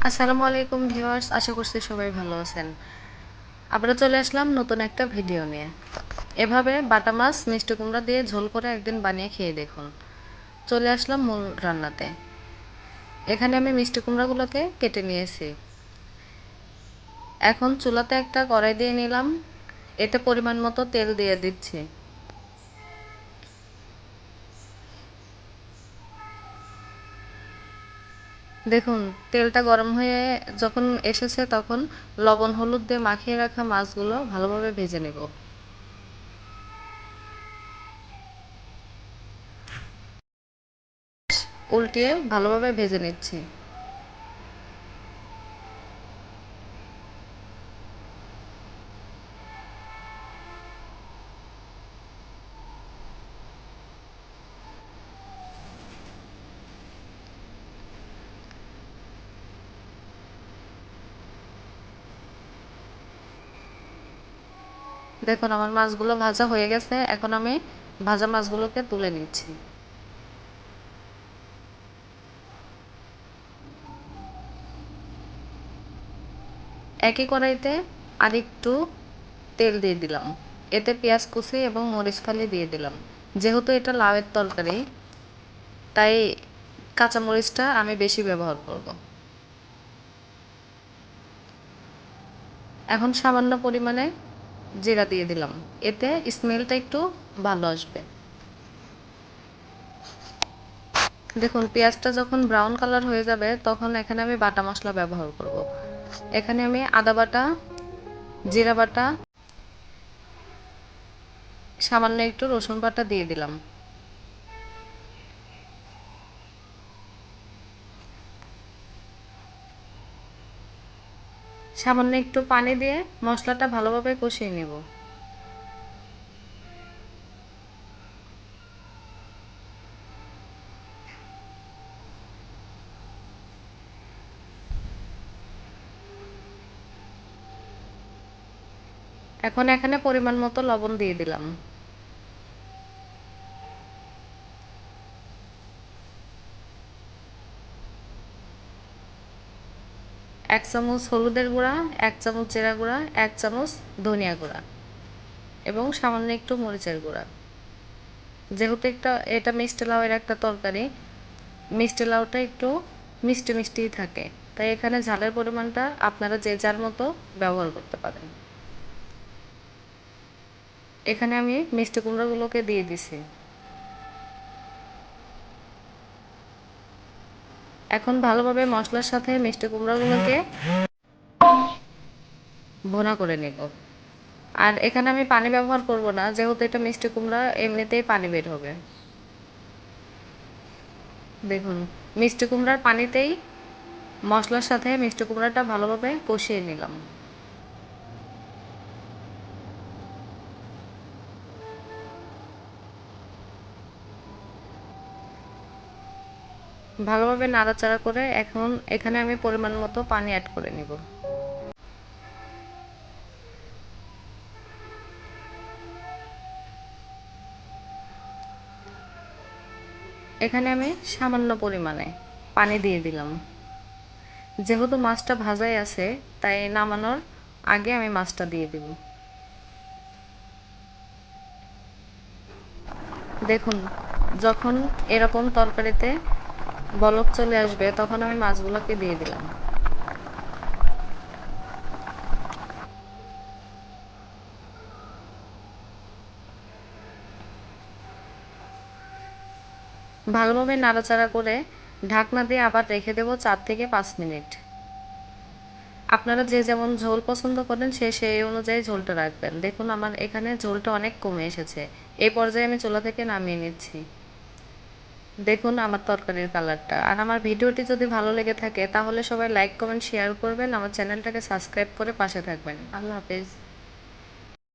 আসসালামু আলাইকুম ভিউয়ার্স, আশা করছি সবাই ভালো আছেন। আমরা চলে আসলাম নতুন একটা ভিডিও নিয়ে। এভাবে বাটা মাছ মিষ্টি কুমড়া দিয়ে ঝোল করে একদিন বানিয়ে খেয়ে দেখুন। চলে আসলাম মূল রান্নাতে। এখানে আমি মিষ্টি কুমড়াগুলোকে কেটে নিয়েছি। এখন চুলাতে একটা কড়াই দিয়ে নিলাম, এতে পরিমাণ মতো তেল দিয়ে দিচ্ছি। দেখুন, তেলটা গরম হয়ে যখন এসেছে তখন লবণ হলুদ দিয়ে মাখিয়ে রাখা মাছগুলো ভালোভাবে ভেজে নেব। উল্টিয়ে ভালোভাবে ভেজে নিচ্ছি। দেখুন, আমার মাছগুলো ভাজা হয়ে গেছে। এখন আমি ভাজা মাছগুলোকে তুলে নিচ্ছি। একই কড়াইতে আরেকটু তেল দিয়ে দিলাম, এতে পেঁয়াজ কুচি এবং মরিচ ফালি দিয়ে দিলাম। যেহেতু এটা লাউয়ের তরকারি, তাই কাঁচামরিচটা আমি বেশি ব্যবহার করব। এখন সামান্য পরিমাণে জিরা দিয়ে দিলাম, এতে স্মেলটা একটু ভালো আসবে। দেখুন, পেঁয়াজটা যখন ব্রাউন কালার হয়ে যাবে তখন এখানে আমি বাটা মশলা ব্যবহার করব। এখানে আমি আদা বাটা, জিরা বাটা, সামান্য একটু রসুন বাটা দিয়ে দিলাম। সামান্য একটু পানি দিয়ে মশলাটা ভালোভাবে কষিয়ে নেব। এখন এখানে পরিমাণ মতো লবণ দিয়ে দিলাম। 1 চামচ হলুদের গুঁড়া, 1 চামচ জিরা গুঁড়া, 1 চামচ ধনিয়া গুঁড়া এবং সামান্য একটু মরিচের গুঁড়া। যেহেতু এটা মিষ্টি লাউয়ের একটা তরকারি, মিষ্টি লাউটা একটু মিষ্টি মিষ্টিই থাকে, তাই এখানে ঝালের পরিমাণটা আপনারা যে যার মতো ব্যবহার করতে পারেন। এখানে আমি মিষ্টি কুমড়াগুলোকে দিয়ে দিছি। এখন ভালোভাবে মশলার সাথে মিষ্টি কুমড়াগুলোকে ভুনা করে নেব। আর এখানে আমি পানি ব্যবহার করব না, যেহেতু এটা মিষ্টি কুমড়া, এমনিতেই পানি বের হবে। দেখুন, মিষ্টি কুমড়ার পানিতেই মশলার সাথে মিষ্টি কুমড়াটা ভালোভাবে কষিয়ে নিলাম। ভালোভাবে নাড়াচাড়া করে এখন এখানে আমি পরিমাণ মতো পানি অ্যাড করে নিব। এখানে আমি সামান্য পরিমাণে পানি দিয়ে দিলাম। যেহেতু মাছটা ভাজাই আছে, তাই নামানোর আগে আমি মাছটা দিয়ে দিব। দেখুন, যখন এরকম তরকারিতে বলক চলে আসবে তখন আমি মাছগুলোকে দিয়ে দিলাম। ভালোভাবে নাড়াচাড়া করে ঢাকনা দিয়ে আবার রেখে দেবো 4 থেকে 5 মিনিট। আপনারা যে যেমন ঝোল পছন্দ করেন সেই অনুযায়ী ঝোলটা রাখবেন। দেখুন, আমার এখানে ঝোলটা অনেক কমে এসেছে। এই পর্যায়ে আমি চুলা থেকে নামিয়ে নিচ্ছি। দেখুন আমার তরকারির কালারটা। আর আমার ভিডিওটি যদি ভালো লেগে থাকে তাহলে সবাই লাইক, কমেন্ট, শেয়ার করবেন। আমার চ্যানেলটাকে সাবস্ক্রাইব করে পাশে থাকবেন। আল্লাহ হাফেজ।